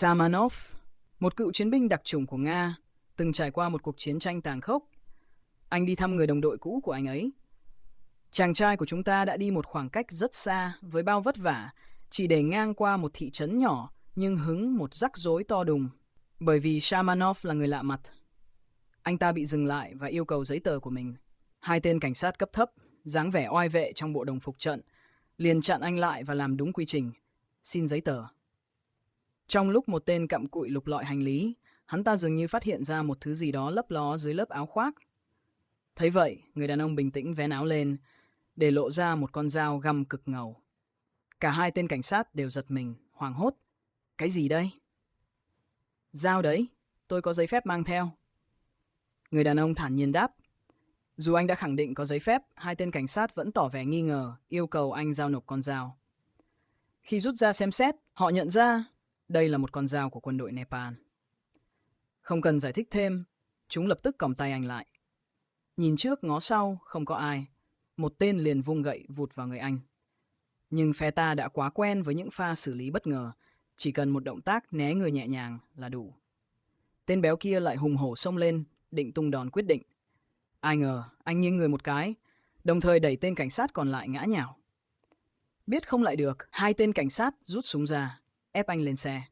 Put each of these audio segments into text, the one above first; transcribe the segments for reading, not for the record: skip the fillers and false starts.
Samanov, một cựu chiến binh đặc chủng của Nga, từng trải qua một cuộc chiến tranh tàn khốc. Anh đi thăm người đồng đội cũ của anh ấy. Chàng trai của chúng ta đã đi một khoảng cách rất xa với bao vất vả, chỉ để ngang qua một thị trấn nhỏ nhưng hứng một rắc rối to đùng. Bởi vì Samanov là người lạ mặt. Anh ta bị dừng lại và yêu cầu giấy tờ của mình. Hai tên cảnh sát cấp thấp, dáng vẻ oai vệ trong bộ đồng phục trận, liền chặn anh lại và làm đúng quy trình. Xin giấy tờ. Trong lúc một tên cặm cụi lục lọi hành lý, hắn ta dường như phát hiện ra một thứ gì đó lấp ló dưới lớp áo khoác. Thấy vậy, người đàn ông bình tĩnh vén áo lên, để lộ ra một con dao găm cực ngầu. Cả hai tên cảnh sát đều giật mình, hoảng hốt. Cái gì đây? Dao đấy, tôi có giấy phép mang theo. Người đàn ông thản nhiên đáp. Dù anh đã khẳng định có giấy phép, hai tên cảnh sát vẫn tỏ vẻ nghi ngờ, yêu cầu anh giao nộp con dao. Khi rút ra xem xét, họ nhận ra đây là một con dao của quân đội Nepal. Không cần giải thích thêm, chúng lập tức còng tay anh lại. Nhìn trước ngó sau, không có ai. Một tên liền vung gậy vụt vào người anh. Nhưng phe ta đã quá quen với những pha xử lý bất ngờ, chỉ cần một động tác né người nhẹ nhàng là đủ. Tên béo kia lại hùng hổ xông lên, định tung đòn quyết định. Ai ngờ, anh nghiêng người một cái, đồng thời đẩy tên cảnh sát còn lại ngã nhào. Biết không lại được, hai tên cảnh sát rút súng ra, ép anh lên xe.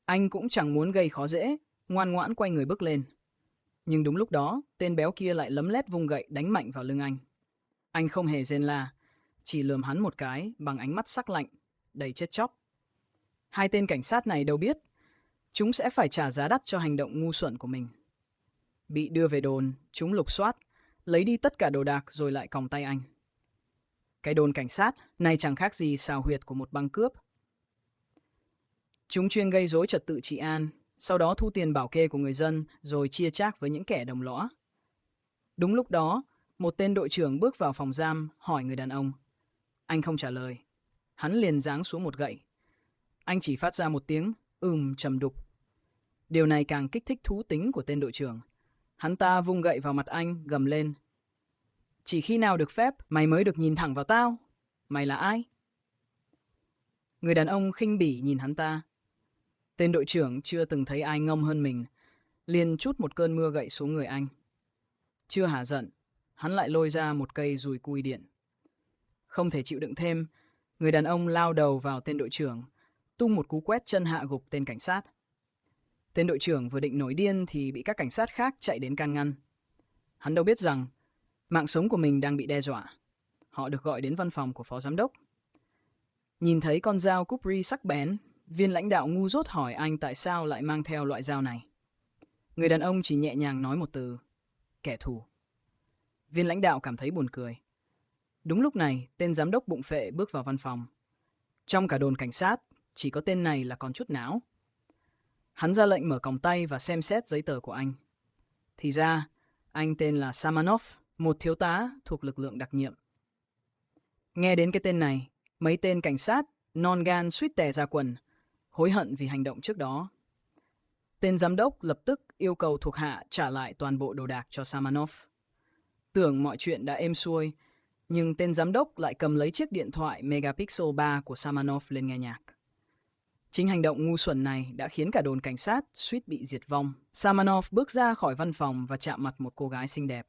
Anh cũng chẳng muốn gây khó dễ, ngoan ngoãn quay người bước lên. Nhưng đúng lúc đó, tên béo kia lại lấm lét vung gậy đánh mạnh vào lưng anh. Anh không hề rên la, chỉ lườm hắn một cái bằng ánh mắt sắc lạnh, đầy chết chóc. Hai tên cảnh sát này đâu biết, chúng sẽ phải trả giá đắt cho hành động ngu xuẩn của mình. Bị đưa về đồn, chúng lục soát, lấy đi tất cả đồ đạc rồi lại còng tay anh. Cái đồn cảnh sát này chẳng khác gì xào huyệt của một băng cướp. Chúng chuyên gây rối trật tự trị an, sau đó thu tiền bảo kê của người dân rồi chia chác với những kẻ đồng lõa. Đúng lúc đó, một tên đội trưởng bước vào phòng giam hỏi người đàn ông. Anh không trả lời. Hắn liền giáng xuống một gậy. Anh chỉ phát ra một tiếng trầm đục. Điều này càng kích thích thú tính của tên đội trưởng. Hắn ta vung gậy vào mặt anh, gầm lên. Chỉ khi nào được phép, mày mới được nhìn thẳng vào tao. Mày là ai? Người đàn ông khinh bỉ nhìn hắn ta. Tên đội trưởng chưa từng thấy ai ngông hơn mình, liền trút một cơn mưa gậy xuống người anh. Chưa hả giận, hắn lại lôi ra một cây dùi cui điện. Không thể chịu đựng thêm, người đàn ông lao đầu vào tên đội trưởng, tung một cú quét chân hạ gục tên cảnh sát. Tên đội trưởng vừa định nổi điên thì bị các cảnh sát khác chạy đến can ngăn. Hắn đâu biết rằng mạng sống của mình đang bị đe dọa. Họ được gọi đến văn phòng của phó giám đốc. Nhìn thấy con dao Cupri sắc bén, viên lãnh đạo ngu dốt hỏi anh tại sao lại mang theo loại dao này. Người đàn ông chỉ nhẹ nhàng nói một từ, kẻ thù. Viên lãnh đạo cảm thấy buồn cười. Đúng lúc này, tên giám đốc bụng phệ bước vào văn phòng. Trong cả đồn cảnh sát, chỉ có tên này là còn chút não. Hắn ra lệnh mở còng tay và xem xét giấy tờ của anh. Thì ra, anh tên là Samanov, một thiếu tá thuộc lực lượng đặc nhiệm. Nghe đến cái tên này, mấy tên cảnh sát non gan suýt tè ra quần, hối hận vì hành động trước đó. Tên giám đốc lập tức yêu cầu thuộc hạ trả lại toàn bộ đồ đạc cho Samanov. Tưởng mọi chuyện đã êm xuôi, nhưng tên giám đốc lại cầm lấy chiếc điện thoại Megapixel 3 của Samanov lên nghe nhạc. Chính hành động ngu xuẩn này đã khiến cả đồn cảnh sát suýt bị diệt vong. Samanov bước ra khỏi văn phòng và chạm mặt một cô gái xinh đẹp.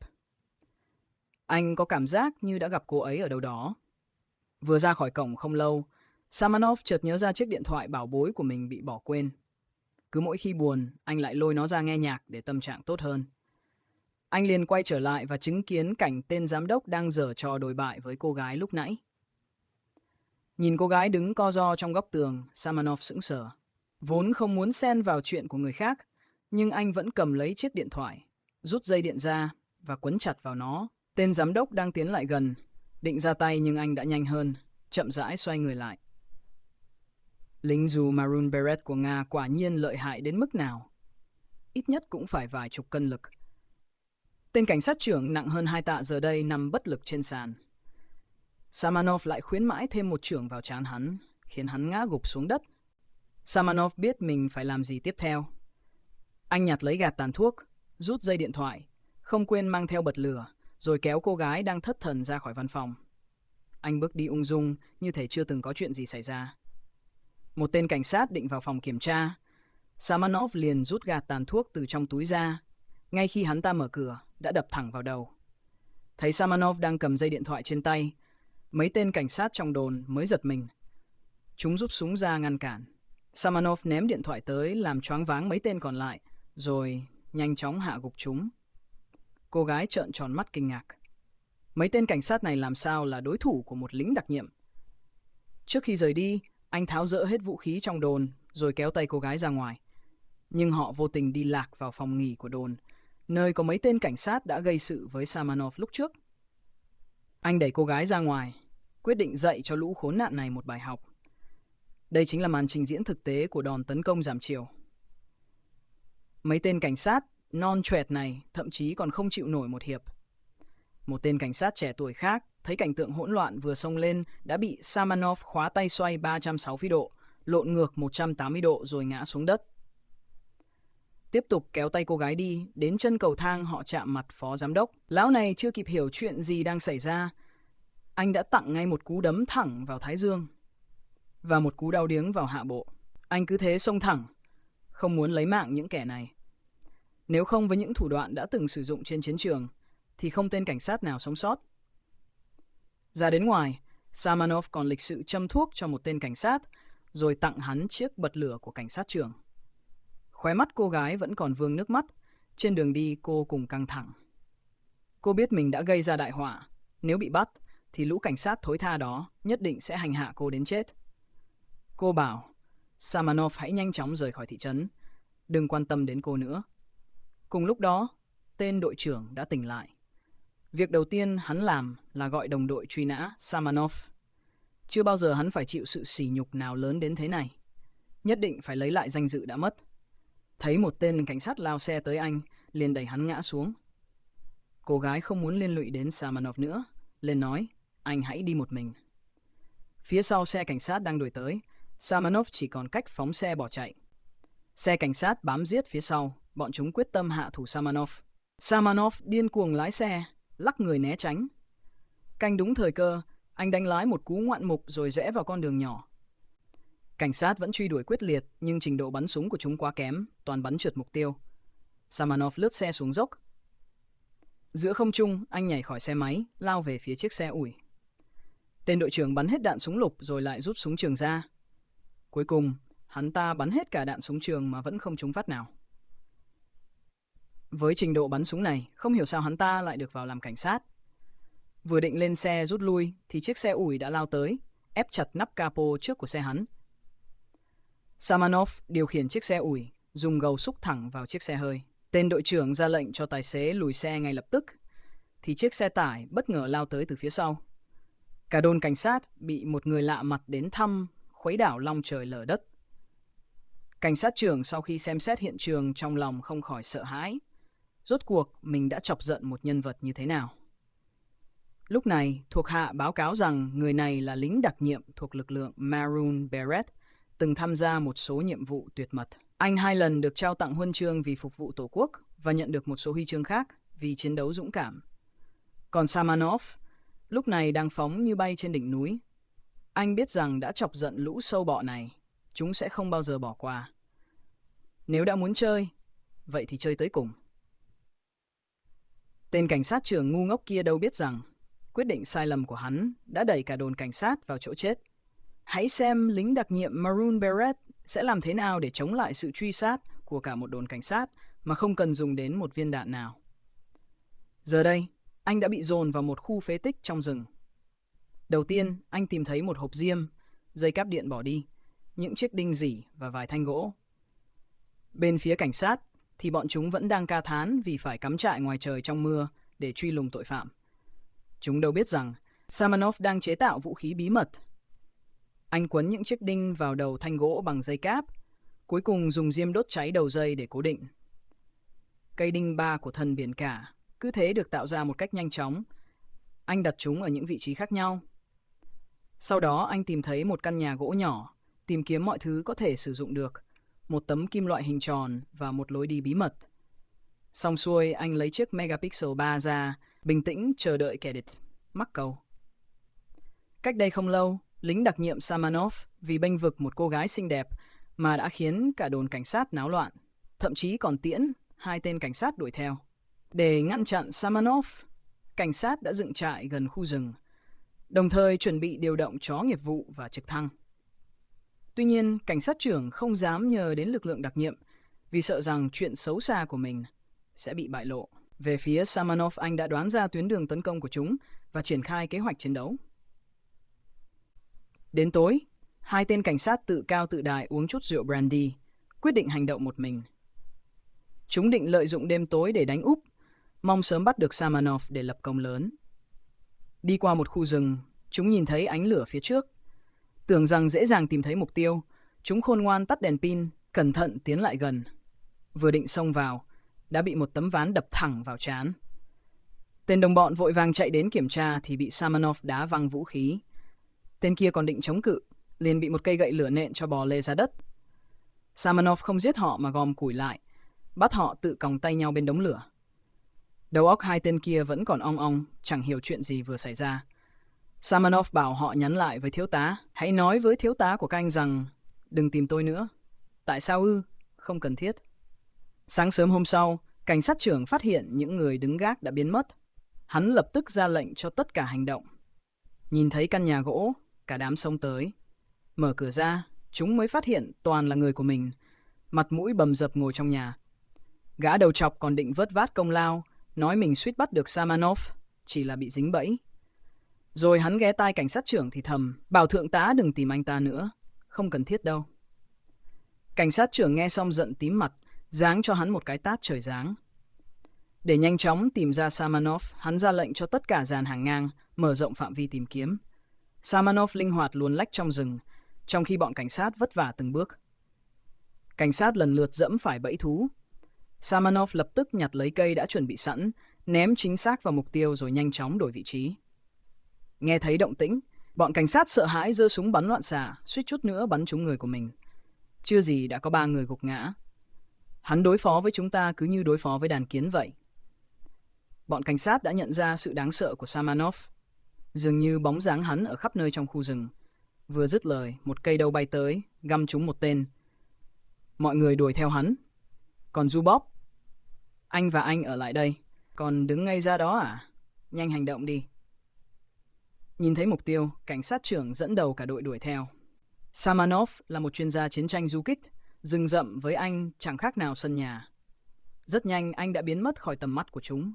Anh có cảm giác như đã gặp cô ấy ở đâu đó. Vừa ra khỏi cổng không lâu, Samanov chợt nhớ ra chiếc điện thoại bảo bối của mình bị bỏ quên. Cứ mỗi khi buồn, anh lại lôi nó ra nghe nhạc để tâm trạng tốt hơn. Anh liền quay trở lại và chứng kiến cảnh tên giám đốc đang giở trò đồi bại với cô gái lúc nãy. Nhìn cô gái đứng co ro trong góc tường, Samanov sững sờ. Vốn không muốn xen vào chuyện của người khác, nhưng anh vẫn cầm lấy chiếc điện thoại, rút dây điện ra và quấn chặt vào nó. Tên giám đốc đang tiến lại gần, định ra tay nhưng anh đã nhanh hơn, chậm rãi xoay người lại. Lính dù Maroon Beret của Nga quả nhiên lợi hại đến mức nào. Ít nhất cũng phải vài chục cân lực. Tên cảnh sát trưởng nặng hơn 2 tạ giờ đây nằm bất lực trên sàn. Samanov lại khuyến mãi thêm một chưởng vào trán hắn, khiến hắn ngã gục xuống đất. Samanov biết mình phải làm gì tiếp theo. Anh nhặt lấy gạt tàn thuốc, rút dây điện thoại, không quên mang theo bật lửa, rồi kéo cô gái đang thất thần ra khỏi văn phòng. Anh bước đi ung dung như thể chưa từng có chuyện gì xảy ra. Một tên cảnh sát định vào phòng kiểm tra, Samanov liền rút gạt tàn thuốc từ trong túi ra. Ngay khi hắn ta mở cửa, đã đập thẳng vào đầu. Thấy Samanov đang cầm dây điện thoại trên tay, mấy tên cảnh sát trong đồn mới giật mình. Chúng rút súng ra ngăn cản. Samanov ném điện thoại tới làm choáng váng mấy tên còn lại, rồi nhanh chóng hạ gục chúng. Cô gái trợn tròn mắt kinh ngạc. Mấy tên cảnh sát này làm sao là đối thủ của một lính đặc nhiệm? Trước khi rời đi, anh tháo dỡ hết vũ khí trong đồn rồi kéo tay cô gái ra ngoài. Nhưng họ vô tình đi lạc vào phòng nghỉ của đồn, nơi có mấy tên cảnh sát đã gây sự với Samanov lúc trước. Anh đẩy cô gái ra ngoài, quyết định dạy cho lũ khốn nạn này một bài học. Đây chính là màn trình diễn thực tế của đòn tấn công giảm chiều. Mấy tên cảnh sát non choẹt này thậm chí còn không chịu nổi một hiệp. Một tên cảnh sát trẻ tuổi khác thấy cảnh tượng hỗn loạn vừa xông lên đã bị Samanov khóa tay xoay 360 độ, lộn ngược 180 độ rồi ngã xuống đất. Tiếp tục kéo tay cô gái đi, đến chân cầu thang họ chạm mặt phó giám đốc. Lão này chưa kịp hiểu chuyện gì đang xảy ra. Anh đã tặng ngay một cú đấm thẳng vào thái dương và một cú đau điếng vào hạ bộ. Anh cứ thế xông thẳng, không muốn lấy mạng những kẻ này. Nếu không với những thủ đoạn đã từng sử dụng trên chiến trường, thì không tên cảnh sát nào sống sót. Ra đến ngoài, Samanov còn lịch sự châm thuốc cho một tên cảnh sát, rồi tặng hắn chiếc bật lửa của cảnh sát trưởng. Khóe mắt cô gái vẫn còn vương nước mắt, trên đường đi cô cùng căng thẳng. Cô biết mình đã gây ra đại họa, nếu bị bắt thì lũ cảnh sát thối tha đó nhất định sẽ hành hạ cô đến chết. Cô bảo Samanov hãy nhanh chóng rời khỏi thị trấn, đừng quan tâm đến cô nữa. Cùng lúc đó, tên đội trưởng đã tỉnh lại. Việc đầu tiên hắn làm là gọi đồng đội truy nã Samanov. Chưa bao giờ hắn phải chịu sự sỉ nhục nào lớn đến thế này. Nhất định phải lấy lại danh dự đã mất. Thấy một tên cảnh sát lao xe tới anh, liền đẩy hắn ngã xuống. Cô gái không muốn liên lụy đến Samanov nữa, liền nói, anh hãy đi một mình. Phía sau xe cảnh sát đang đuổi tới, Samanov chỉ còn cách phóng xe bỏ chạy. Xe cảnh sát bám giết phía sau, bọn chúng quyết tâm hạ thủ Samanov. Samanov điên cuồng lái xe, lắc người né tránh. Canh đúng thời cơ, anh đánh lái một cú ngoạn mục rồi rẽ vào con đường nhỏ. Cảnh sát vẫn truy đuổi quyết liệt, nhưng trình độ bắn súng của chúng quá kém, toàn bắn trượt mục tiêu. Samanov lướt xe xuống dốc. Giữa không trung, anh nhảy khỏi xe máy, lao về phía chiếc xe ủi. Tên đội trưởng bắn hết đạn súng lục rồi lại rút súng trường ra. Cuối cùng, hắn ta bắn hết cả đạn súng trường mà vẫn không trúng phát nào. Với trình độ bắn súng này, không hiểu sao hắn ta lại được vào làm cảnh sát. Vừa định lên xe rút lui thì chiếc xe ủi đã lao tới, ép chặt nắp capo trước của xe hắn. Samanov điều khiển chiếc xe ủi, dùng gầu xúc thẳng vào chiếc xe hơi. Tên đội trưởng ra lệnh cho tài xế lùi xe ngay lập tức, thì chiếc xe tải bất ngờ lao tới từ phía sau. Cả đồn cảnh sát bị một người lạ mặt đến thăm, khuấy đảo long trời lở đất. Cảnh sát trưởng sau khi xem xét hiện trường trong lòng không khỏi sợ hãi. Rốt cuộc mình đã chọc giận một nhân vật như thế nào? Lúc này, thuộc hạ báo cáo rằng người này là lính đặc nhiệm thuộc lực lượng Maroon Beret, từng tham gia một số nhiệm vụ tuyệt mật. Anh 2 lần được trao tặng huân chương vì phục vụ Tổ quốc và nhận được một số huy chương khác vì chiến đấu dũng cảm. Còn Samanov, lúc này đang phóng như bay trên đỉnh núi. Anh biết rằng đã chọc giận lũ sâu bọ này, chúng sẽ không bao giờ bỏ qua. Nếu đã muốn chơi, vậy thì chơi tới cùng. Tên cảnh sát trưởng ngu ngốc kia đâu biết rằng, quyết định sai lầm của hắn đã đẩy cả đồn cảnh sát vào chỗ chết. Hãy xem lính đặc nhiệm Maroon Beret sẽ làm thế nào để chống lại sự truy sát của cả một đồn cảnh sát mà không cần dùng đến một viên đạn nào. Giờ đây, anh đã bị dồn vào một khu phế tích trong rừng. Đầu tiên, anh tìm thấy một hộp diêm, dây cáp điện bỏ đi, những chiếc đinh rỉ và vài thanh gỗ. Bên phía cảnh sát thì bọn chúng vẫn đang ca thán vì phải cắm trại ngoài trời trong mưa để truy lùng tội phạm. Chúng đâu biết rằng Samanov đang chế tạo vũ khí bí mật. Anh quấn những chiếc đinh vào đầu thanh gỗ bằng dây cáp, cuối cùng dùng diêm đốt cháy đầu dây để cố định. Cây đinh 3 của thần biển cả cứ thế được tạo ra một cách nhanh chóng. Anh đặt chúng ở những vị trí khác nhau. Sau đó anh tìm thấy một căn nhà gỗ nhỏ, tìm kiếm mọi thứ có thể sử dụng được, một tấm kim loại hình tròn và một lối đi bí mật. Xong xuôi, anh lấy chiếc Megapixel 3 ra, bình tĩnh chờ đợi kẻ địch mắc câu. Cách đây không lâu, lính đặc nhiệm Samanov vì bênh vực một cô gái xinh đẹp mà đã khiến cả đồn cảnh sát náo loạn, thậm chí còn tiễn 2 tên cảnh sát đuổi theo. Để ngăn chặn Samanov, cảnh sát đã dựng trại gần khu rừng, đồng thời chuẩn bị điều động chó nghiệp vụ và trực thăng. Tuy nhiên, cảnh sát trưởng không dám nhờ đến lực lượng đặc nhiệm vì sợ rằng chuyện xấu xa của mình sẽ bị bại lộ. Về phía Samanov, anh đã đoán ra tuyến đường tấn công của chúng và triển khai kế hoạch chiến đấu. Đến tối, 2 tên cảnh sát tự cao tự đại uống chút rượu brandy, quyết định hành động một mình. Chúng định lợi dụng đêm tối để đánh úp, mong sớm bắt được Samanov để lập công lớn. Đi qua một khu rừng, chúng nhìn thấy ánh lửa phía trước. Tưởng rằng dễ dàng tìm thấy mục tiêu, chúng khôn ngoan tắt đèn pin, cẩn thận tiến lại gần. Vừa định xông vào, đã bị một tấm ván đập thẳng vào trán. Tên đồng bọn vội vàng chạy đến kiểm tra thì bị Samanov đá văng vũ khí. Tên kia còn định chống cự, liền bị một cây gậy lửa nện cho bò lê ra đất. Samanov không giết họ mà gom củi lại, bắt họ tự còng tay nhau bên đống lửa. Đầu óc 2 tên kia vẫn còn ong ong, chẳng hiểu chuyện gì vừa xảy ra. Samanov bảo họ nhắn lại với thiếu tá, hãy nói với thiếu tá của các anh rằng đừng tìm tôi nữa. Tại sao ư? Không cần thiết. Sáng sớm hôm sau, cảnh sát trưởng phát hiện những người đứng gác đã biến mất. Hắn lập tức ra lệnh cho tất cả hành động. Nhìn thấy căn nhà gỗ, cả đám xông tới. Mở cửa ra, chúng mới phát hiện toàn là người của mình, mặt mũi bầm dập ngồi trong nhà. Gã đầu trọc còn định vớt vát công lao, nói mình suýt bắt được Samanov, chỉ là bị dính bẫy. Rồi hắn ghé tai cảnh sát trưởng thì thầm, bảo thượng tá đừng tìm anh ta nữa, không cần thiết đâu. Cảnh sát trưởng nghe xong giận tím mặt, giáng cho hắn một cái tát trời giáng. Để nhanh chóng tìm ra Samanov, hắn ra lệnh cho tất cả dàn hàng ngang mở rộng phạm vi tìm kiếm. Samanov linh hoạt luồn lách trong rừng, trong khi bọn cảnh sát vất vả từng bước. Cảnh sát lần lượt dẫm phải bẫy thú. Samanov lập tức nhặt lấy cây đã chuẩn bị sẵn, ném chính xác vào mục tiêu rồi nhanh chóng đổi vị trí. Nghe thấy động tĩnh, bọn cảnh sát sợ hãi giơ súng bắn loạn xạ, suýt chút nữa bắn trúng người của mình. Chưa gì đã có 3 người gục ngã. Hắn đối phó với chúng ta cứ như đối phó với đàn kiến vậy. Bọn cảnh sát đã nhận ra sự đáng sợ của Samanov. Dường như bóng dáng hắn ở khắp nơi trong khu rừng. Vừa dứt lời, một cây đâu bay tới, găm trúng một tên. Mọi người đuổi theo hắn. Còn Zubov, anh và anh ở lại đây. Còn đứng ngay ra đó à? Nhanh hành động đi. Nhìn thấy mục tiêu, cảnh sát trưởng dẫn đầu cả đội đuổi theo. Samanov là một chuyên gia chiến tranh du kích, rừng rậm với anh chẳng khác nào sân nhà. Rất nhanh anh đã biến mất khỏi tầm mắt của chúng.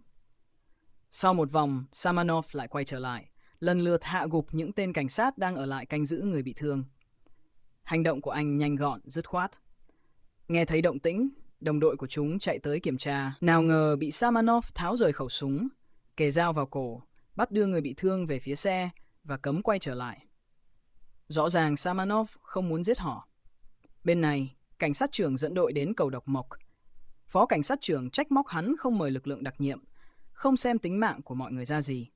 Sau một vòng, Samanov lại quay trở lại, lần lượt hạ gục những tên cảnh sát đang ở lại canh giữ người bị thương. Hành động của anh nhanh gọn, dứt khoát. Nghe thấy động tĩnh, đồng đội của chúng chạy tới kiểm tra, nào ngờ bị Samanov tháo rời khẩu súng, kề dao vào cổ, bắt đưa người bị thương về phía xe và cấm quay trở lại. Rõ ràng Samanov không muốn giết họ. Bên này, cảnh sát trưởng dẫn đội đến cầu Độc Mộc. Phó cảnh sát trưởng trách móc hắn không mời lực lượng đặc nhiệm, không xem tính mạng của mọi người ra gì.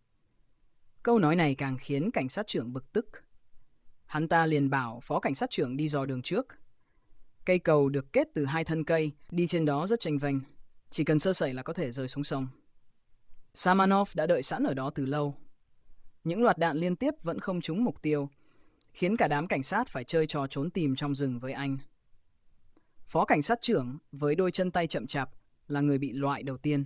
Câu nói này càng khiến cảnh sát trưởng bực tức. Hắn ta liền bảo phó cảnh sát trưởng đi dò đường trước. Cây cầu được kết từ 2 thân cây, đi trên đó rất chênh vênh, chỉ cần sơ sẩy là có thể rơi xuống sông. Samanov đã đợi sẵn ở đó từ lâu. Những loạt đạn liên tiếp vẫn không trúng mục tiêu, khiến cả đám cảnh sát phải chơi trò trốn tìm trong rừng với anh. Phó cảnh sát trưởng với đôi chân tay chậm chạp là người bị loại đầu tiên.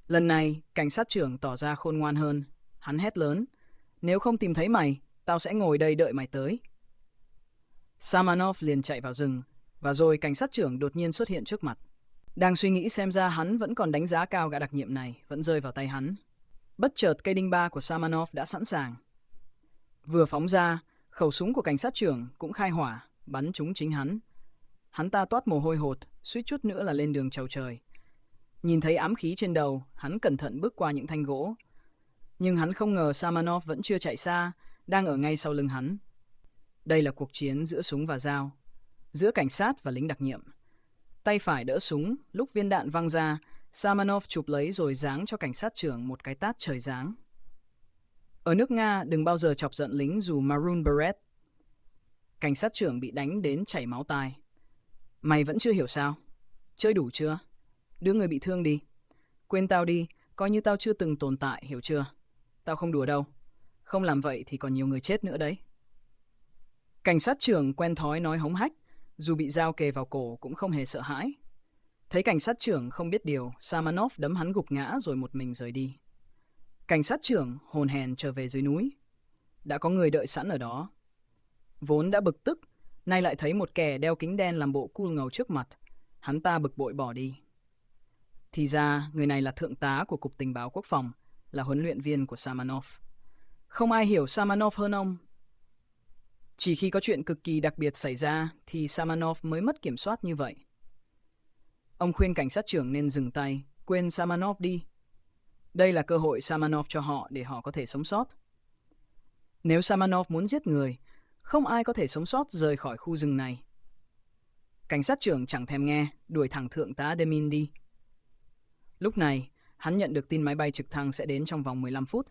Lần này, cảnh sát trưởng tỏ ra khôn ngoan hơn. Hắn hét lớn, nếu không tìm thấy mày, tao sẽ ngồi đây đợi mày tới. Samanov liền chạy vào rừng, và rồi cảnh sát trưởng đột nhiên xuất hiện trước mặt. Đang suy nghĩ xem ra hắn vẫn còn đánh giá cao gã đặc nhiệm này, vẫn rơi vào tay hắn. Bất chợt cây đinh ba của Samanov đã sẵn sàng. Vừa phóng ra, khẩu súng của cảnh sát trưởng cũng khai hỏa, bắn trúng chính hắn. Hắn ta toát mồ hôi hột, suýt chút nữa là lên đường chầu trời. Nhìn thấy ám khí trên đầu, hắn cẩn thận bước qua những thanh gỗ. Nhưng hắn không ngờ Samanov vẫn chưa chạy xa, đang ở ngay sau lưng hắn. Đây là cuộc chiến giữa súng và dao, giữa cảnh sát và lính đặc nhiệm. Tay phải đỡ súng, lúc viên đạn văng ra, Samanov chụp lấy rồi giáng cho cảnh sát trưởng một cái tát trời giáng. Ở nước Nga đừng bao giờ chọc giận lính dù Maroon Beret. Cảnh sát trưởng bị đánh đến chảy máu tai. Mày vẫn chưa hiểu sao? Chơi đủ chưa? Đưa người bị thương đi. Quên tao đi, coi như tao chưa từng tồn tại, hiểu chưa? Tao không đùa đâu. Không làm vậy thì còn nhiều người chết nữa đấy. Cảnh sát trưởng quen thói nói hống hách, dù bị dao kề vào cổ cũng không hề sợ hãi. Thấy cảnh sát trưởng không biết điều, Samanov đấm hắn gục ngã rồi một mình rời đi. Cảnh sát trưởng hồn hèn trở về dưới núi. Đã có người đợi sẵn ở đó. Vốn đã bực tức, nay lại thấy một kẻ đeo kính đen làm bộ cool ngầu trước mặt. Hắn ta bực bội bỏ đi. Thì ra, người này là thượng tá của Cục Tình báo Quốc phòng, là huấn luyện viên của Samanov. Không ai hiểu Samanov hơn ông. Chỉ khi có chuyện cực kỳ đặc biệt xảy ra thì Samanov mới mất kiểm soát như vậy. Ông khuyên cảnh sát trưởng nên dừng tay, quên Samanov đi. Đây là cơ hội Samanov cho họ để họ có thể sống sót. Nếu Samanov muốn giết người, không ai có thể sống sót rời khỏi khu rừng này. Cảnh sát trưởng chẳng thèm nghe, đuổi thẳng thượng tá Demin đi. Lúc này, hắn nhận được tin máy bay trực thăng sẽ đến trong vòng 15 phút.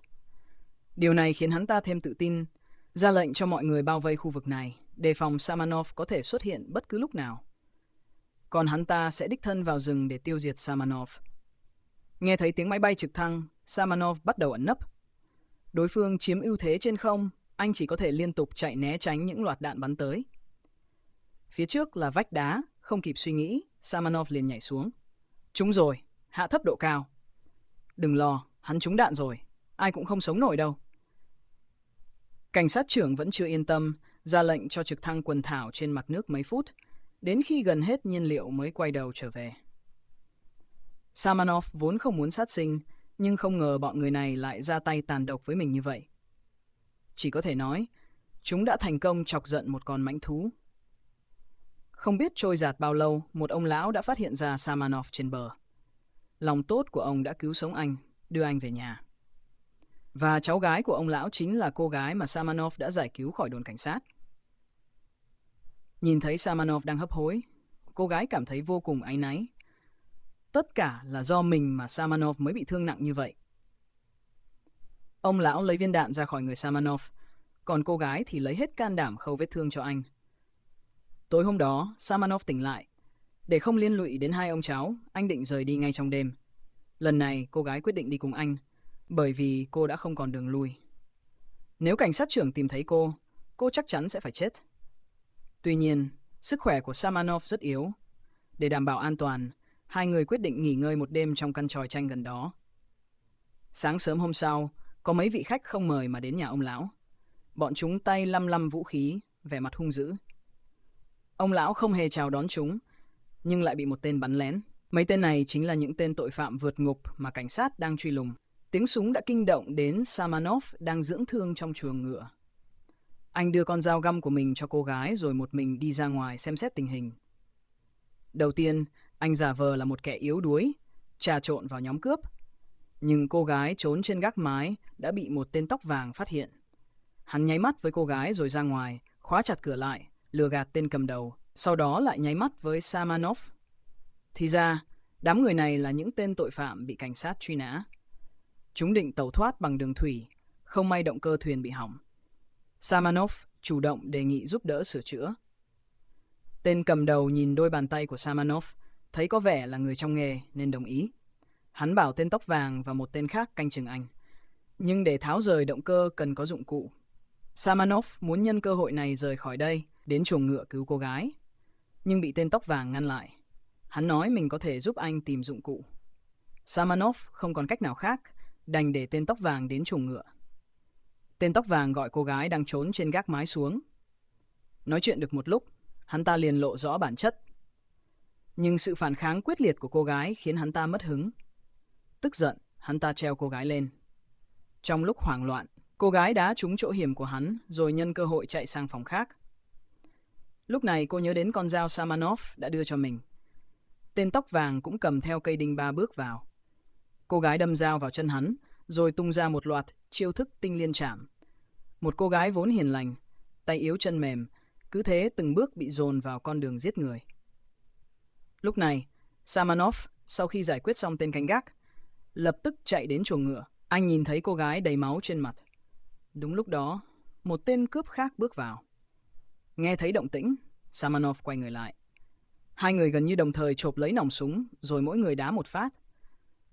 Điều này khiến hắn ta thêm tự tin, ra lệnh cho mọi người bao vây khu vực này, đề phòng Samanov có thể xuất hiện bất cứ lúc nào. Còn hắn ta sẽ đích thân vào rừng để tiêu diệt Samanov. Nghe thấy tiếng máy bay trực thăng, Samanov bắt đầu ẩn nấp. Đối phương chiếm ưu thế trên không, anh chỉ có thể liên tục chạy né tránh những loạt đạn bắn tới. Phía trước là vách đá, không kịp suy nghĩ, Samanov liền nhảy xuống. Trúng rồi, hạ thấp độ cao. Đừng lo, hắn trúng đạn rồi, ai cũng không sống nổi đâu. Cảnh sát trưởng vẫn chưa yên tâm, ra lệnh cho trực thăng quần thảo trên mặt nước mấy phút, đến khi gần hết nhiên liệu mới quay đầu trở về. Samanov vốn không muốn sát sinh, nhưng không ngờ bọn người này lại ra tay tàn độc với mình như vậy. Chỉ có thể nói, chúng đã thành công chọc giận một con mãnh thú. Không biết trôi dạt bao lâu, một ông lão đã phát hiện ra Samanov trên bờ. Lòng tốt của ông đã cứu sống anh, đưa anh về nhà. Và cháu gái của ông lão chính là cô gái mà Samanov đã giải cứu khỏi đồn cảnh sát. Nhìn thấy Samanov đang hấp hối, cô gái cảm thấy vô cùng áy náy. Tất cả là do mình mà Samanov mới bị thương nặng như vậy. Ông lão lấy viên đạn ra khỏi người Samanov, còn cô gái thì lấy hết can đảm khâu vết thương cho anh. Tối hôm đó, Samanov tỉnh lại. Để không liên lụy đến hai ông cháu, anh định rời đi ngay trong đêm. Lần này, cô gái quyết định đi cùng anh, bởi vì cô đã không còn đường lui. Nếu cảnh sát trưởng tìm thấy cô chắc chắn sẽ phải chết. Tuy nhiên, sức khỏe của Samanov rất yếu. Để đảm bảo an toàn, hai người quyết định nghỉ ngơi một đêm trong căn chòi tranh gần đó. Sáng sớm hôm sau, có mấy vị khách không mời mà đến nhà ông lão. Bọn chúng tay lăm lăm vũ khí, vẻ mặt hung dữ. Ông lão không hề chào đón chúng, nhưng lại bị một tên bắn lén. Mấy tên này chính là những tên tội phạm vượt ngục mà cảnh sát đang truy lùng. Tiếng súng đã kinh động đến Samanov đang dưỡng thương trong chuồng ngựa. Anh đưa con dao găm của mình cho cô gái rồi một mình đi ra ngoài xem xét tình hình. Đầu tiên, anh giả vờ là một kẻ yếu đuối, trà trộn vào nhóm cướp. Nhưng cô gái trốn trên gác mái đã bị một tên tóc vàng phát hiện. Hắn nháy mắt với cô gái rồi ra ngoài, khóa chặt cửa lại, lừa gạt tên cầm đầu, sau đó lại nháy mắt với Samanov. Thì ra, đám người này là những tên tội phạm bị cảnh sát truy nã. Chúng định tẩu thoát bằng đường thủy, không may động cơ thuyền bị hỏng. Samanov chủ động đề nghị giúp đỡ sửa chữa. Tên cầm đầu nhìn đôi bàn tay của Samanov, thấy có vẻ là người trong nghề nên đồng ý. Hắn bảo tên tóc vàng và một tên khác canh chừng anh. Nhưng để tháo rời động cơ cần có dụng cụ. Samanov muốn nhân cơ hội này rời khỏi đây, đến chuồng ngựa cứu cô gái. Nhưng bị tên tóc vàng ngăn lại. Hắn nói mình có thể giúp anh tìm dụng cụ. Samanov không còn cách nào khác, đành để tên tóc vàng đến chuồng ngựa. Tên tóc vàng gọi cô gái đang trốn trên gác mái xuống. Nói chuyện được một lúc, hắn ta liền lộ rõ bản chất. Nhưng sự phản kháng quyết liệt của cô gái khiến hắn ta mất hứng. Tức giận, hắn ta treo cô gái lên. Trong lúc hoảng loạn, cô gái đá trúng chỗ hiểm của hắn rồi nhân cơ hội chạy sang phòng khác. Lúc này cô nhớ đến con dao Samanov đã đưa cho mình. Tên tóc vàng cũng cầm theo cây đinh ba bước vào. Cô gái đâm dao vào chân hắn, rồi tung ra một loạt chiêu thức tinh liên chảm. Một cô gái vốn hiền lành, tay yếu chân mềm, cứ thế từng bước bị dồn vào con đường giết người. Lúc này, Samanov, sau khi giải quyết xong tên canh gác, lập tức chạy đến chuồng ngựa. Anh nhìn thấy cô gái đầy máu trên mặt. Đúng lúc đó, một tên cướp khác bước vào. Nghe thấy động tĩnh, Samanov quay người lại. Hai người gần như đồng thời chộp lấy nòng súng, rồi mỗi người đá một phát.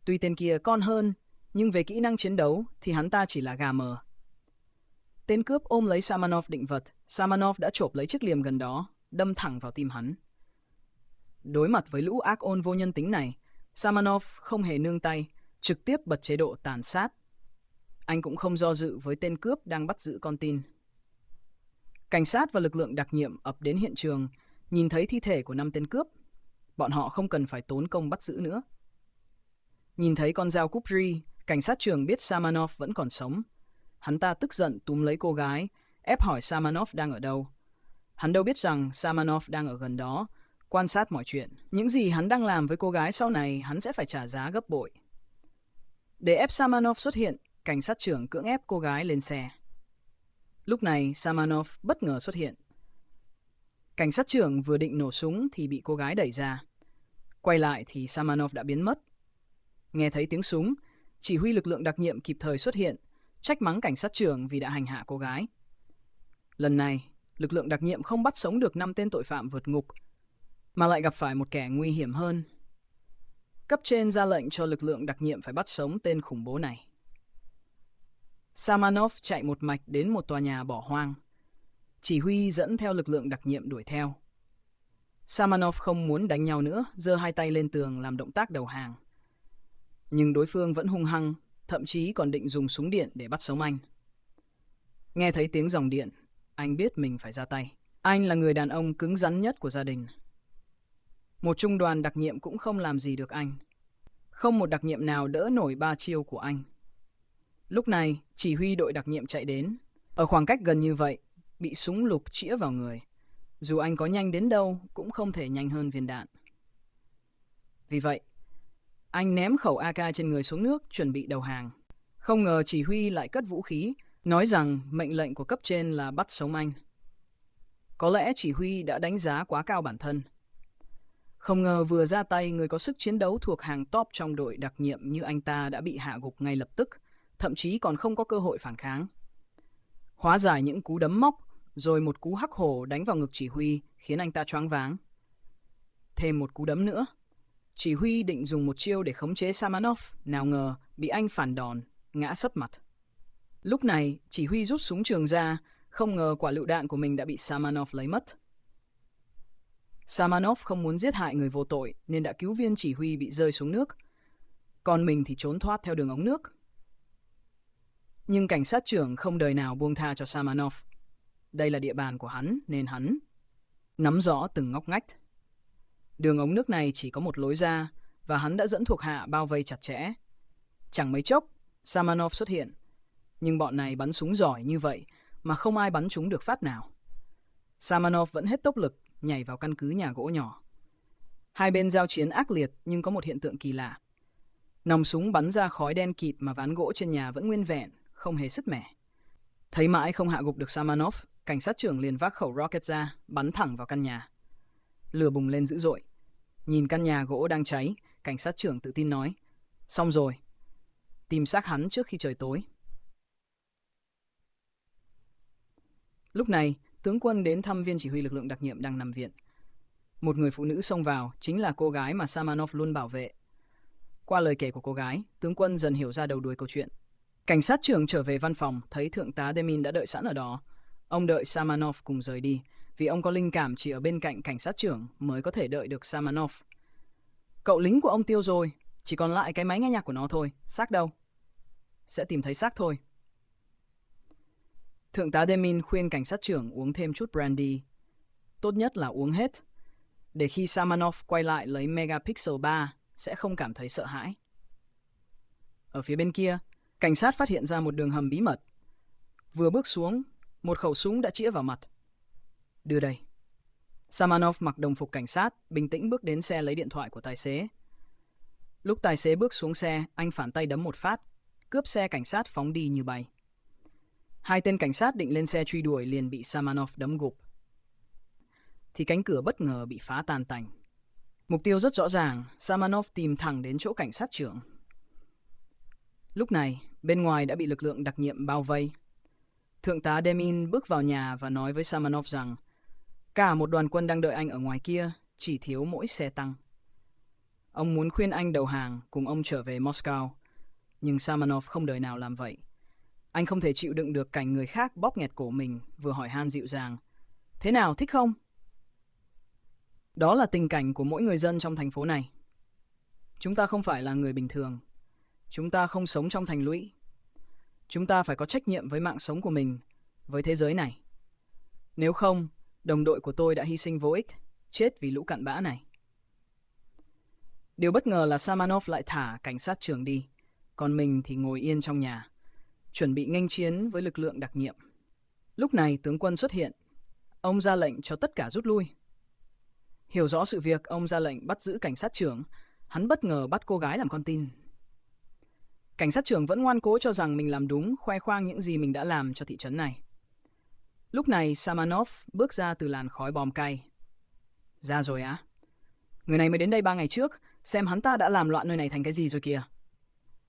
Tuy tên kia con hơn, nhưng về kỹ năng chiến đấu thì hắn ta chỉ là gà mờ. Tên cướp ôm lấy Samanov định vật. Samanov đã chộp lấy chiếc liềm gần đó, đâm thẳng vào tim hắn. Đối mặt với lũ ác ôn vô nhân tính này, Samanov không hề nương tay, trực tiếp bật chế độ tàn sát. Anh cũng không do dự với tên cướp đang bắt giữ con tin. Cảnh sát và lực lượng đặc nhiệm ập đến hiện trường, nhìn thấy thi thể của 5 tên cướp. Bọn họ không cần phải tốn công bắt giữ nữa. Nhìn thấy con dao Kupri, cảnh sát trưởng biết Samanov vẫn còn sống. Hắn ta tức giận túm lấy cô gái, ép hỏi Samanov đang ở đâu. Hắn đâu biết rằng Samanov đang ở gần đó, quan sát mọi chuyện. Những gì hắn đang làm với cô gái sau này hắn sẽ phải trả giá gấp bội. Để ép Samanov xuất hiện, cảnh sát trưởng cưỡng ép cô gái lên xe. Lúc này Samanov bất ngờ xuất hiện. Cảnh sát trưởng vừa định nổ súng thì bị cô gái đẩy ra. Quay lại thì Samanov đã biến mất. Nghe thấy tiếng súng, chỉ huy lực lượng đặc nhiệm kịp thời xuất hiện, trách mắng cảnh sát trưởng vì đã hành hạ cô gái. Lần này, lực lượng đặc nhiệm không bắt sống được 5 tên tội phạm vượt ngục, mà lại gặp phải một kẻ nguy hiểm hơn. Cấp trên ra lệnh cho lực lượng đặc nhiệm phải bắt sống tên khủng bố này. Samanov chạy một mạch đến một tòa nhà bỏ hoang. Chỉ huy dẫn theo lực lượng đặc nhiệm đuổi theo. Samanov không muốn đánh nhau nữa, giơ 2 tay lên tường làm động tác đầu hàng. Nhưng đối phương vẫn hung hăng, thậm chí còn định dùng súng điện để bắt sống anh. Nghe thấy tiếng dòng điện, anh biết mình phải ra tay. Anh là người đàn ông cứng rắn nhất của gia đình. Một trung đoàn đặc nhiệm cũng không làm gì được anh. Không một đặc nhiệm nào đỡ nổi 3 chiêu của anh. Lúc này, chỉ huy đội đặc nhiệm chạy đến. Ở khoảng cách gần như vậy, bị súng lục chĩa vào người. Dù anh có nhanh đến đâu, cũng không thể nhanh hơn viên đạn. Vì vậy, anh ném khẩu AK trên người xuống nước, chuẩn bị đầu hàng. Không ngờ chỉ huy lại cất vũ khí, nói rằng mệnh lệnh của cấp trên là bắt sống anh. Có lẽ chỉ huy đã đánh giá quá cao bản thân. Không ngờ vừa ra tay, người có sức chiến đấu thuộc hàng top trong đội đặc nhiệm như anh ta đã bị hạ gục ngay lập tức, thậm chí còn không có cơ hội phản kháng. Hóa giải những cú đấm móc, rồi một cú hắc hổ đánh vào ngực chỉ huy khiến anh ta choáng váng. Thêm một cú đấm nữa. Chỉ huy định dùng một chiêu để khống chế Samanov, nào ngờ bị anh phản đòn, ngã sấp mặt. Lúc này, chỉ huy rút súng trường ra, không ngờ quả lựu đạn của mình đã bị Samanov lấy mất. Samanov không muốn giết hại người vô tội nên đã cứu viên chỉ huy bị rơi xuống nước, còn mình thì trốn thoát theo đường ống nước. Nhưng cảnh sát trưởng không đời nào buông tha cho Samanov. Đây là địa bàn của hắn nên hắn nắm rõ từng ngóc ngách. Đường ống nước này chỉ có một lối ra và hắn đã dẫn thuộc hạ bao vây chặt chẽ. Chẳng mấy chốc, Samanov xuất hiện. Nhưng bọn này bắn súng giỏi như vậy mà không ai bắn trúng được phát nào. Samanov vẫn hết tốc lực nhảy vào căn cứ nhà gỗ nhỏ. Hai bên giao chiến ác liệt nhưng có một hiện tượng kỳ lạ. Nòng súng bắn ra khói đen kịt mà ván gỗ trên nhà vẫn nguyên vẹn, không hề sứt mẻ. Thấy mãi không hạ gục được Samanov, cảnh sát trưởng liền vác khẩu rocket ra, bắn thẳng vào căn nhà. Lửa bùng lên dữ dội. Nhìn căn nhà gỗ đang cháy, cảnh sát trưởng tự tin nói, xong rồi, tìm xác hắn trước khi trời tối. Lúc này, tướng quân đến thăm viên chỉ huy lực lượng đặc nhiệm đang nằm viện. Một người phụ nữ xông vào, chính là cô gái mà Samanov luôn bảo vệ. Qua lời kể của cô gái, tướng quân dần hiểu ra đầu đuôi câu chuyện. Cảnh sát trưởng trở về văn phòng, thấy thượng tá Demin đã đợi sẵn ở đó. Ông đợi Samanov cùng rời đi, vì ông có linh cảm chỉ ở bên cạnh cảnh sát trưởng mới có thể đợi được Samanov. Cậu lính của ông tiêu rồi, chỉ còn lại cái máy nghe nhạc của nó thôi, xác đâu? Sẽ tìm thấy xác thôi. Thượng tá Demin khuyên cảnh sát trưởng uống thêm chút brandy. Tốt nhất là uống hết, để khi Samanov quay lại lấy Megapixel 3 sẽ không cảm thấy sợ hãi. Ở phía bên kia, cảnh sát phát hiện ra một đường hầm bí mật. Vừa bước xuống, một khẩu súng đã chĩa vào mặt. Đưa đây. Samanov mặc đồng phục cảnh sát, bình tĩnh bước đến xe lấy điện thoại của tài xế. Lúc tài xế bước xuống xe, anh phản tay đấm một phát, cướp xe cảnh sát phóng đi như bay. Hai tên cảnh sát định lên xe truy đuổi liền bị Samanov đấm gục. Thì cánh cửa bất ngờ bị phá tan tành. Mục tiêu rất rõ ràng, Samanov tìm thẳng đến chỗ cảnh sát trưởng. Lúc này, bên ngoài đã bị lực lượng đặc nhiệm bao vây. Thượng tá Demin bước vào nhà và nói với Samanov rằng cả một đoàn quân đang đợi anh ở ngoài kia, chỉ thiếu mỗi xe tăng. Ông muốn khuyên anh đầu hàng cùng ông trở về Moscow, nhưng Samanov không đời nào làm vậy. Anh không thể chịu đựng được cảnh người khác bóp nghẹt cổ mình, vừa hỏi han dịu dàng. Thế nào, thích không? Đó là tình cảnh của mỗi người dân trong thành phố này. Chúng ta không phải là người bình thường. Chúng ta không sống trong thành lũy. Chúng ta phải có trách nhiệm với mạng sống của mình, với thế giới này. Nếu không, đồng đội của tôi đã hy sinh vô ích, chết vì lũ cặn bã này. Điều bất ngờ là Samanov lại thả cảnh sát trưởng đi, còn mình thì ngồi yên trong nhà, chuẩn bị nghênh chiến với lực lượng đặc nhiệm. Lúc này tướng quân xuất hiện. Ông ra lệnh cho tất cả rút lui. Hiểu rõ sự việc, ông ra lệnh bắt giữ cảnh sát trưởng. Hắn bất ngờ bắt cô gái làm con tin. Cảnh sát trưởng vẫn ngoan cố cho rằng mình làm đúng, khoe khoang những gì mình đã làm cho thị trấn này. Lúc này Samanov bước ra từ làn khói bom cay. Ra rồi á? Người này mới đến đây 3 ngày trước, xem hắn ta đã làm loạn nơi này thành cái gì rồi kìa.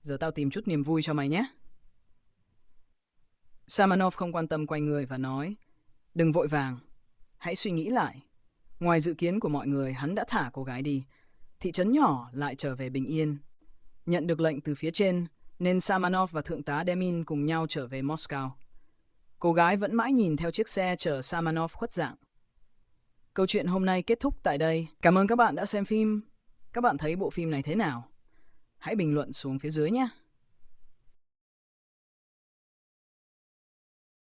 Giờ tao tìm chút niềm vui cho mày nhé. Samanov không quan tâm, quay người và nói, đừng vội vàng, hãy suy nghĩ lại. Ngoài dự kiến của mọi người, hắn đã thả cô gái đi. Thị trấn nhỏ lại trở về bình yên. Nhận được lệnh từ phía trên, nên Samanov và thượng tá Demin cùng nhau trở về Moscow. Cô gái vẫn mãi nhìn theo chiếc xe chở Samanov khuất dạng. Câu chuyện hôm nay kết thúc tại đây. Cảm ơn các bạn đã xem phim. Các bạn thấy bộ phim này thế nào? Hãy bình luận xuống phía dưới nhé.